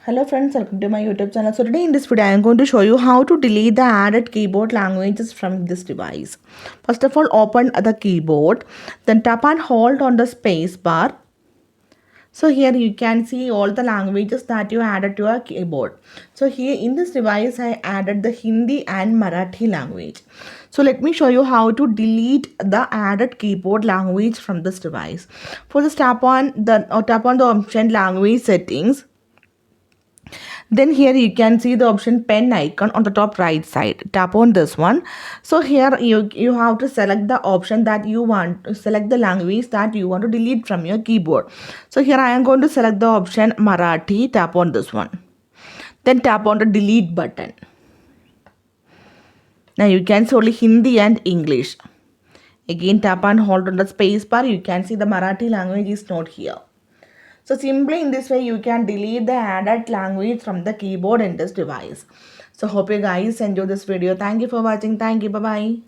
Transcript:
Hello friends, welcome to my YouTube channel. So today in this video I am going to show you how to delete the added keyboard languages from this device. First of all, open the keyboard, then tap and hold on the space bar. So here you can see all the languages that you added to your keyboard. So here in this device I added the Hindi and Marathi language. So let me show you how to delete the added keyboard language from this device. For this, tap on the option language settings. Then here you can see the option pen icon on the top right side. Tap on this one. So here you have to select the option that you want, select the language that you want to delete from your keyboard. So here I am going to select the option Marathi. Tap on this one. Then tap on the delete button. Now you can see only Hindi and English. Again tap and hold on the space bar. You can see the Marathi language is not here. So simply in this way you can delete the added language from the keyboard in this device. So hope you guys enjoy this video. Thank you for watching. Thank you. Bye bye.